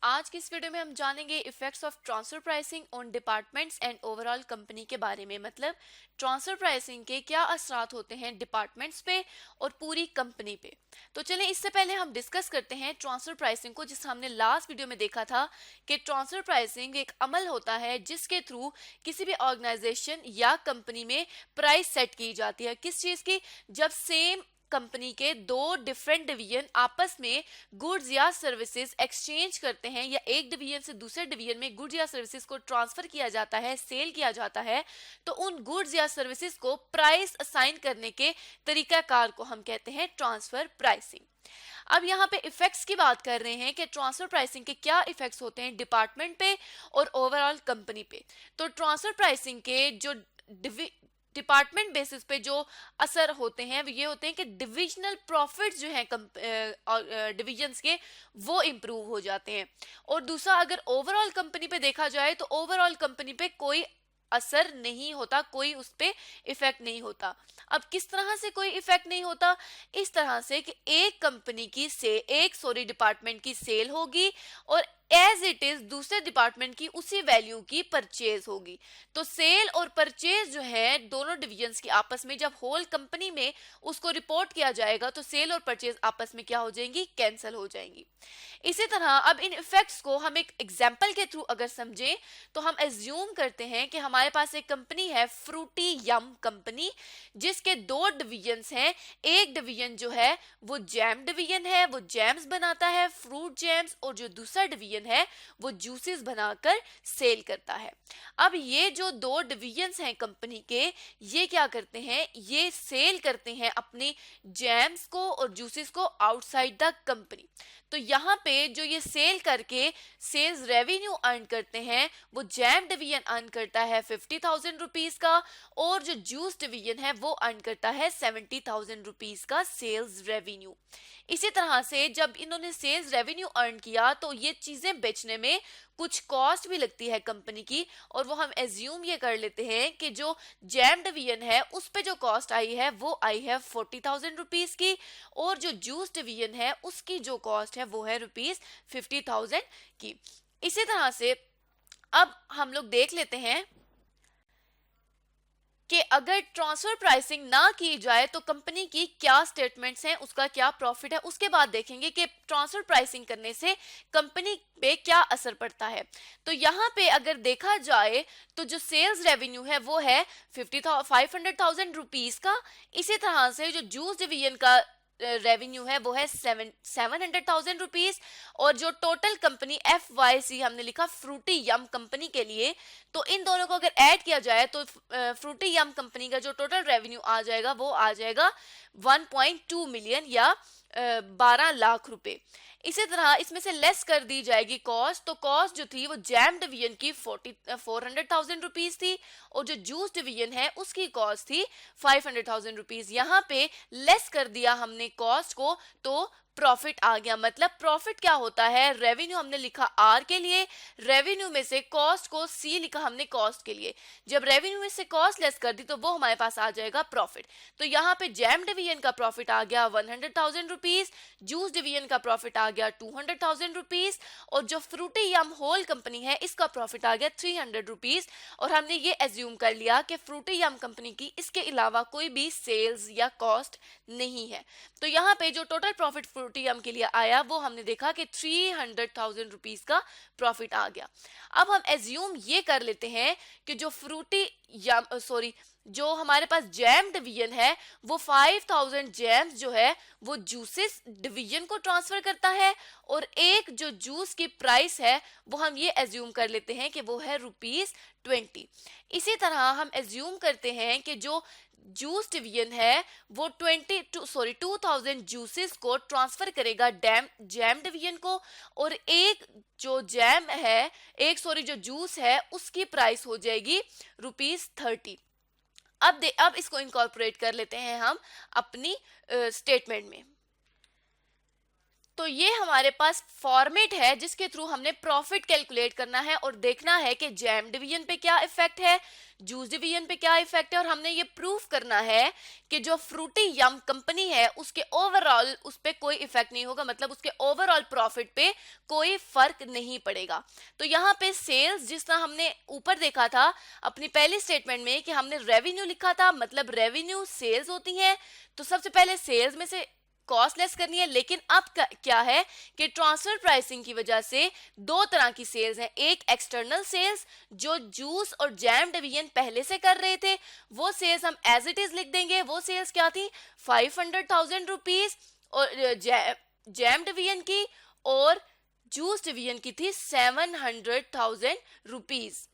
आज की इस वीडियो में हम जानेंगे effects of transfer pricing on departments and overall company के बारे में। मतलब ट्रांसफर प्राइसिंग के क्या असरात होते हैं डिपार्टमेंट्स पे और पूरी कंपनी पे। तो चलें इससे पहले हम डिस्कस करते हैं ट्रांसफर प्राइसिंग को, जिस हमने लास्ट वीडियो में देखा था कि ट्रांसफर प्राइसिंग एक अमल होता है जिसके थ्रू किसी भी ऑर्गेनाइजेशन या कंपनी में प्राइस सेट की जाती है। किस चीज की? जब सेम कंपनी के दो डिफरेंट डिवीजन आपस में गुड्स या सर्विसेज एक्सचेंज करते हैं या एक डिवीजन से दूसरे डिवीजन में गुड्स या सर्विसेज को ट्रांसफर किया जाता है, सेल किया जाता है, तो उन गुड्स या सर्विसेज को प्राइस असाइन करने के तरीकाकार को हम कहते हैं ट्रांसफर प्राइसिंग। अब यहाँ पे इफेक्ट्स की बात कर रहे हैं कि ट्रांसफर प्राइसिंग के क्या इफेक्ट्स होते हैं डिपार्टमेंट पे और ओवरऑल कंपनी पे। तो ट्रांसफर प्राइसिंग के जो डिपार्टमेंट बेसिस पे जो असर होते हैं वो ये होते हैं कि डिविजनल प्रॉफिट्स जो हैं डिविजन्स के वो इम्प्रूव हो जाते हैं। और दूसरा, अगर ओवरऑल कंपनी पे देखा जाए तो ओवरऑल कंपनी पे कोई असर नहीं होता, कोई उस पे इफेक्ट नहीं होता। अब किस तरह से कोई इफेक्ट नहीं होता? इस तरह से कि एक डिपार्टमेंट की सेल होगी और एज इट इज दूसरे डिपार्टमेंट की उसी वैल्यू की परचेज होगी। तो सेल और परचेज जो है दोनों डिविजन्स की आपस में जब होल कंपनी में उसको रिपोर्ट किया जाएगा तो सेल और परचेज आपस में क्या हो जाएंगी? कैंसिल हो जाएंगी। इसी तरह अब इन इफेक्ट्स को हम एक एग्जाम्पल के थ्रू अगर समझें तो हम एज्यूम करते हैं कि हमारे पास एक कंपनी है फ्रूटी यम कंपनी, जिसके दो डिवीजन्स हैं। एक डिवीजन जो है वो जैम डिवीजन है, वो जैम्स बनाता है, फ्रूट जैम्स, और जो दूसरा डिवीजन है वो जूसेस बनाकर सेल करता है। अब ये जो दो डिवीजन्स हैं कंपनी के, ये क्या करते हैं? ये सेल करते हैं अपनी जैम्स को और जूसेस को आउटसाइड द कंपनी। तो यहाँ पे जो ये सेल करके सेल्स रेवेन्यू अर्न करते हैं वो जैम डिवीजन अर्न करता है 50,000 रुपीज का, और जो जूस डिवीजन है वो अर्न करता है 70,000 रुपीज का सेल्स रेवेन्यू। इसी तरह से जब इन्होंने सेल्स रेवेन्यू अर्न किया तो ये चीजें बेचने में कुछ कॉस्ट भी लगती है कंपनी की, और वो हम एज्यूम ये कर लेते हैं कि जो जैम डिवीजन है उस पे जो कॉस्ट आई है वो आई है 40,000 रुपीज की, और जो जूस डिवीजन है उसकी जो कॉस्ट है वो है रुपीज 50,000 की। इसी तरह से अब हम लोग देख लेते हैं कि अगर ट्रांसफर प्राइसिंग ना की जाए तो कंपनी की क्या स्टेटमेंट्स हैं, उसका क्या प्रॉफिट है। उसके बाद देखेंगे कि ट्रांसफर प्राइसिंग करने से कंपनी पे क्या असर पड़ता है। तो यहाँ पे अगर देखा जाए तो जो सेल्स रेवेन्यू है वो है 500,000 रुपीज का। इसी तरह से जो जूस डिवीजन का रेवेन्यू है वो है 700,000 रुपीज, और जो टोटल कंपनी FYC हमने लिखा फ्रूटी यम कंपनी के लिए, तो इन दोनों को अगर ऐड किया जाए तो फ्रूटी यम कंपनी का जो टोटल रेवेन्यू आ जाएगा वो आ जाएगा 1.2 मिलियन या 12 लाख रुपए। इसी तरह इसमें से लेस कर दी जाएगी कॉस्ट, तो कॉस्ट जो थी वो जैम डिवीजन की 400,000 रुपीज थी, और जो जूस डिवीजन है उसकी कॉस्ट थी 500,000 रुपीज। यहाँ पे लेस कर दिया हमने कॉस्ट को तो प्रॉफिट आ गया। मतलब प्रॉफिट क्या होता है? रेवेन्यू हमने लिखा आर के लिए, रेवेन्यू में से कॉस्ट को सी लिखा हमने कॉस्ट के लिए। जब रेवेन्यू में से कॉस्ट लेस कर दी तो वो हमारे पास आ जाएगा प्रॉफिट। तो यहाँ पे जैम डिवीजन का प्रॉफिट आ गया 100,000 रुपीज, जूस डिवीजन का प्रॉफिट आ गया 200,000 रुपीज, और जो फ्रूटी यम होल कंपनी है इसका प्रॉफिट आ गया 300 रुपीज। और हमने ये एज्यूम कर लिया कि फ्रूटी यम कंपनी की इसके अलावा कोई भी सेल्स या कॉस्ट नहीं है। तो यहाँ पे जो टोटल प्रॉफिट फ्रूटी यम के लिए आया वो हमने देखा कि 300,000 रुपीज का प्रॉफिट आ गया। अब हम एज्यूम ये कर लेते हैं कि जो फ्रूटी यम जो हमारे पास जैम डिवीजन है वो 5,000 जैम्स जो है वो जूसेस डिवीजन को ट्रांसफर करता है, और एक जो जूस की प्राइस है वो हम ये एज्यूम कर लेते हैं कि वो है ₹20। इसी तरह हम एज्यूम करते हैं कि जो जूस डिवीजन है वो 2,000 जूसेस को ट्रांसफर करेगा जैम डिवीजन को, और एक जो जैम है जो जूस है उसकी प्राइस हो जाएगी ₹30। अब इसको इनकॉर्पोरेट कर लेते हैं हम अपनी स्टेटमेंट में। तो ये हमारे पास फॉर्मेट है जिसके थ्रू हमने प्रॉफिट कैलकुलेट करना है और देखना है कि जैम डिवीजन पे क्या इफेक्ट है, जूस डिवीजन पे क्या इफेक्ट है, और हमने ये प्रूफ करना है कि जो फ्रूटी यम कंपनी है उसके ओवरऑल उस पे कोई इफेक्ट नहीं होगा, मतलब उसके ओवरऑल प्रॉफिट पे कोई फर्क नहीं पड़ेगा। तो यहाँ पे सेल्स जिस तरह हमने ऊपर देखा था अपनी पहली स्टेटमेंट में कि हमने रेवेन्यू लिखा था, मतलब रेवेन्यू सेल्स होती है, तो सबसे पहले सेल्स में से कॉस्ट लेस करनी है। लेकिन अब क्या है कि ट्रांसफर प्राइसिंग की वजह से दो तरह की सेल्स हैं, एक एक्सटर्नल सेल्स जो जूस और जैम डिवीजन पहले से कर रहे थे, वो सेल्स हम एज इट इज लिख देंगे। वो सेल्स क्या थी, 500,000 रुपीज, और जैम डिवीजन की और जूस डिवीजन की थी 700,000 रुपीज।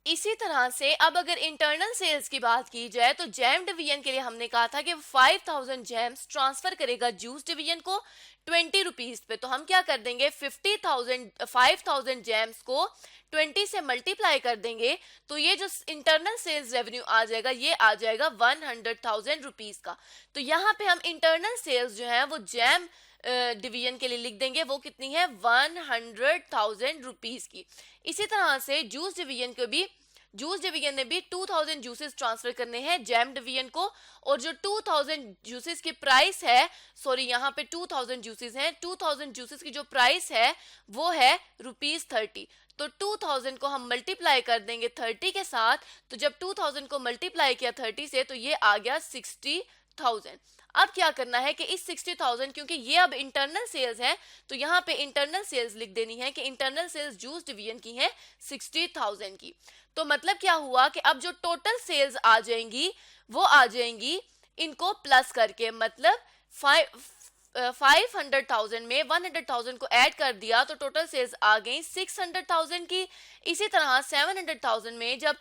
इसी तरह से अब अगर इंटरनल सेल्स की बात की जाए तो जैम डिवीजन के लिए हमने कहा था कि 5,000 जैम्स ट्रांसफर करेगा जूस डिवीजन को 20 रुपीज पे। तो हम क्या कर देंगे, 5,000 जैम्स को 20 से मल्टीप्लाई कर देंगे, तो ये जो इंटरनल सेल्स रेवेन्यू आ जाएगा ये आ जाएगा 100,000 रुपीज का। तो यहाँ पे हम इंटरनल सेल्स जो है वो जैम डिवीजन के लिए लिख देंगे, वो कितनी है, 100,000 रुपीज की। इसी तरह से जूस डिवीजन को भी, जूस डिवीजन ने भी 2,000 जूसेस ट्रांसफर करने हैं जैम डिवीजन को, और जो 2,000 जूसेस की प्राइस है, सॉरी यहाँ पे 2,000 जूसेस हैं, 2,000 जूसेस की जो प्राइस है वो है ₹30। तो 2,000 को हम मल्टीप्लाई कर देंगे 30 के साथ, तो जब 2,000 को मल्टीप्लाई किया 30 से तो ये आ गया 60,000। अब क्या करना है कि इस 60,000, क्योंकि ये अब इंटरनल सेल्स है तो यहाँ पे इंटरनल सेल्स लिख देनी है कि इंटरनल सेल्स जूस डिवीजन की है 60,000 की। तो मतलब क्या हुआ कि अब जो टोटल सेल्स आ जाएंगी वो आ जाएंगी इनको प्लस करके, मतलब 500,000 में 100,000 को ऐड कर दिया तो टोटल सेल्स आ गई 600,000 की। इसी तरह 700,000 में जब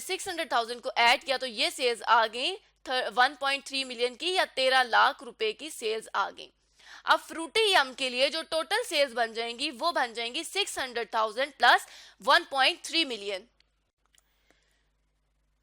600,000 को ऐड किया तो ये सेल्स आ गई 1.3 मिलियन की, या 13 लाख रुपए की सेल्स आ गई। अब फ्रूटी यम के लिए जो टोटल सेल्स बन जाएंगी वो बन जाएंगी 600,000 प्लस 1.3 मिलियन।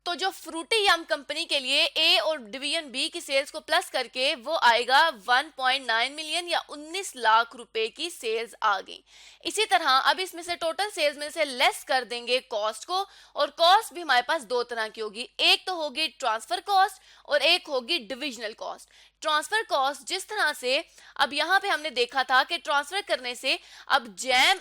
तो जो फ्रूटी यम कंपनी के लिए ए और डिवीजन बी की सेल्स को प्लस करके वो आएगा 1.9 मिलियन या 19 लाख रुपए की सेल्स आ गई। इसी तरह अब इसमें से टोटल सेल्स में से लेस कर देंगे कॉस्ट को, और कॉस्ट भी हमारे पास दो तरह की होगी, एक तो होगी ट्रांसफर कॉस्ट और एक होगी डिविजनल कॉस्ट। ट्रांसफर कॉस्ट जिस तरह से अब यहाँ पे हमने देखा था कि ट्रांसफर करने से अब जैम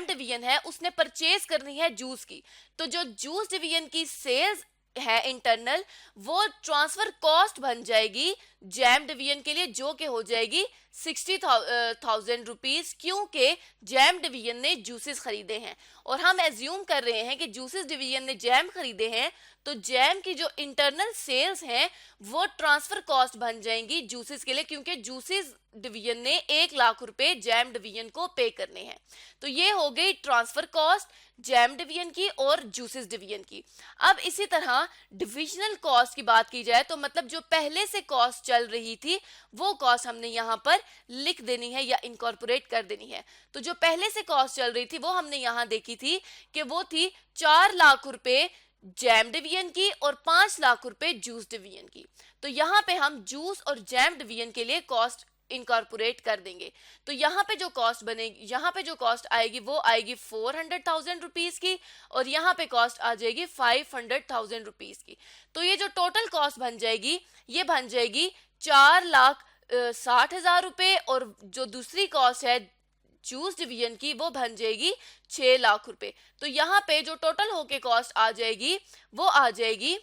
डिवीजन है उसने परचेज करनी है जूस की, तो जो जूस डिवीजन की सेल्स है इंटरनल वो ट्रांसफर कॉस्ट बन जाएगी जैम डिवीजन के लिए, जो कि हो जाएगी 60,000 रुपीज, क्योंकि जैम डिवीजन ने जूसेस खरीदे हैं। और हम एज्यूम कर रहे हैं कि जूसेस डिवीजन ने जैम खरीदे हैं तो जैम की जो इंटरनल सेल्स हैं वो ट्रांसफर कॉस्ट बन जाएंगी जूसेस के लिए, क्योंकि जूसेस डिवीजन ने 1 लाख रुपए जैम डिवीजन को पे करने हैं। तो ये हो गई ट्रांसफर कॉस्ट जैम डिवीजन की और जूसेस डिवीजन की। अब इसी तरह डिविजनल कॉस्ट की बात की जाए तो मतलब जो पहले से कॉस्ट चल रही थी वो कॉस्ट हमने यहाँ पर लिख देनी है या इनकॉर्पोरेट कर देनी है। तो जो पहले से कॉस्ट चल रही थी वो हमने यहाँ देखी थी कि वो थी 4 लाख रुपए जैम डिवीजन की और 5 लाख रुपए जूस डिवीजन की। तो यहाँ पे हम जूस और जैम डिवीजन के लिए कॉस्ट इनकॉर्पोरेट कर देंगे। तो यहाँ पे जो कॉस्ट बनेगी, यहाँ पे जो कॉस्ट आएगी वो आएगी 400,000 रुपीज की, और यहाँ पे कॉस्ट आ जाएगी 500,000 रुपीज की। तो ये जो टोटल कॉस्ट बन जाएगी ये बन जाएगी 4,60,000 रुपए, और जो दूसरी कॉस्ट है जूस डिवीजन की वो बन जाएगी 6 लाख रुपए। तो यहाँ पे जो टोटल होके कॉस्ट आ जाएगी वो आ जाएगी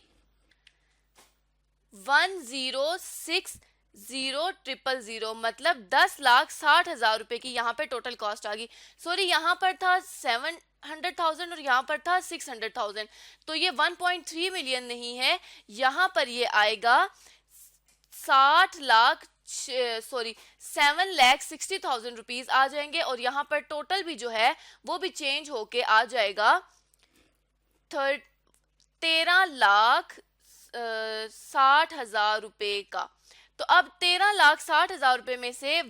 1,06,000, मतलब 10,60,000 रुपए की यहाँ पे टोटल कॉस्ट आ गई। सॉरी यहाँ पर था 700,000 और यहाँ पर था 600,000, तो ये 1.3 मिलियन नहीं है, यहाँ पर ये आएगा 7,60,000 रुपीज आ जाएंगे, और यहाँ पर टोटल भी जो है वो भी चेंज होके आ जाएगा 13,60,000 रुपए का। तो अब 13,60,000 रुपए में से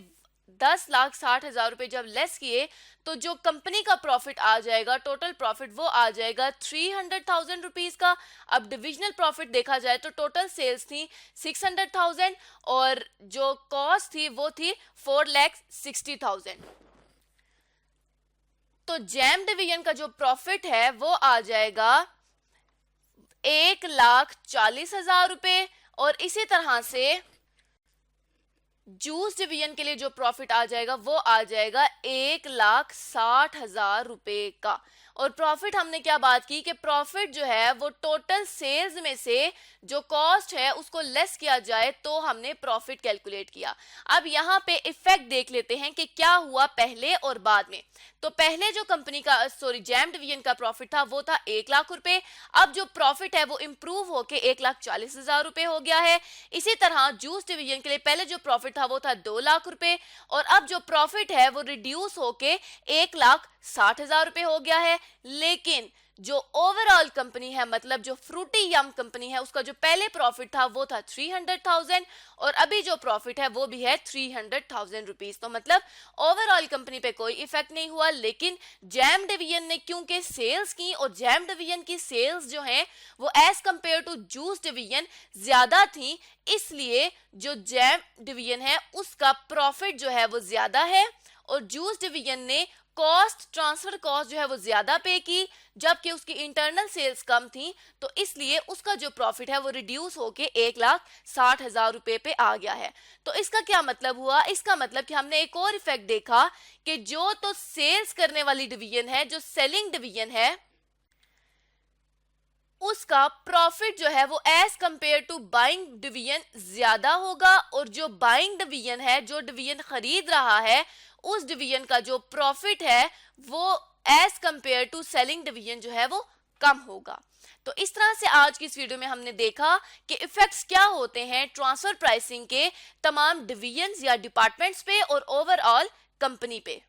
10,60,000 रुपए जब लेस किए तो जो कंपनी का प्रॉफिट आ जाएगा, टोटल प्रॉफिट, वो आ जाएगा 300,000 रुपीज का। अब डिविजनल प्रॉफिट देखा जाए तो टोटल सेल्स थी 600,000 और जो कॉस्ट थी वो थी 4,60,000। तो जैम डिवीजन का जो प्रॉफिट है वो आ जाएगा 1,40,000 रुपए। और इसी तरह से जूस डिवीजन के लिए जो प्रॉफिट आ जाएगा वो आ जाएगा 1,60,000 रुपए का। और प्रॉफिट हमने क्या बात की कि प्रॉफिट जो है वो टोटल सेल्स में से जो कॉस्ट है उसको लेस किया जाए तो हमने प्रॉफिट कैलकुलेट किया। अब यहाँ पे इफेक्ट देख लेते हैं कि क्या हुआ पहले और बाद में। तो पहले जो कंपनी का जैम डिवीजन का प्रॉफिट था वो था 1,00,000 रुपए। अब जो प्रॉफिट है वो इंप्रूव होके 1,40,000 रुपए हो गया है। इसी तरह जूस डिवीजन के लिए पहले जो प्रॉफिट था वो था 2,00,000 रुपए और अब जो प्रॉफिट है वो रिड्यूस होके 1,60,000 रुपए हो गया है। लेकिन जो ओवरऑल कंपनी है, मतलब जो फ्रूटी यम कंपनी है, उसका जो पहले प्रॉफिट था वो था 300,000 और अभी जो प्रॉफिट है वो भी है 300,000 रुपीज। तो मतलब ओवरऑल कंपनी पे कोई इफेक्ट नहीं हुआ। लेकिन जैम डिवीजन ने क्योंकि सेल्स की और जैम डिवीजन की सेल्स जो हैं वो as compare to juice division ज्यादा थी, इसलिए जो जैम डिवीजन है उसका प्रॉफिट जो है वो ज्यादा है और जूस डिवीजन ने कॉस्ट, ट्रांसफर कॉस्ट जो है वो ज्यादा पे की, जबकि उसकी इंटरनल सेल्स कम थी। तो इसलिए उसका जो प्रॉफिट है वो रिड्यूस होके 1,60,000 रुपए पे आ गया है। तो इसका क्या मतलब हुआ? इसका मतलब कि हमने एक और इफेक्ट देखा कि जो तो सेल्स करने वाली डिवीजन है, जो सेलिंग डिवीजन है, उसका प्रॉफिट जो है वो as compare to buying division ज्यादा होगा और जो बाइंग डिवीजन है, जो डिवीजन खरीद रहा है, उस डिवीजन का जो प्रॉफिट है वो as compare to selling division जो है वो कम होगा। तो इस तरह से आज की इस वीडियो में हमने देखा कि इफेक्ट्स क्या होते हैं ट्रांसफर प्राइसिंग के तमाम डिवीजन्स या डिपार्टमेंट्स पे और ओवरऑल कंपनी पे।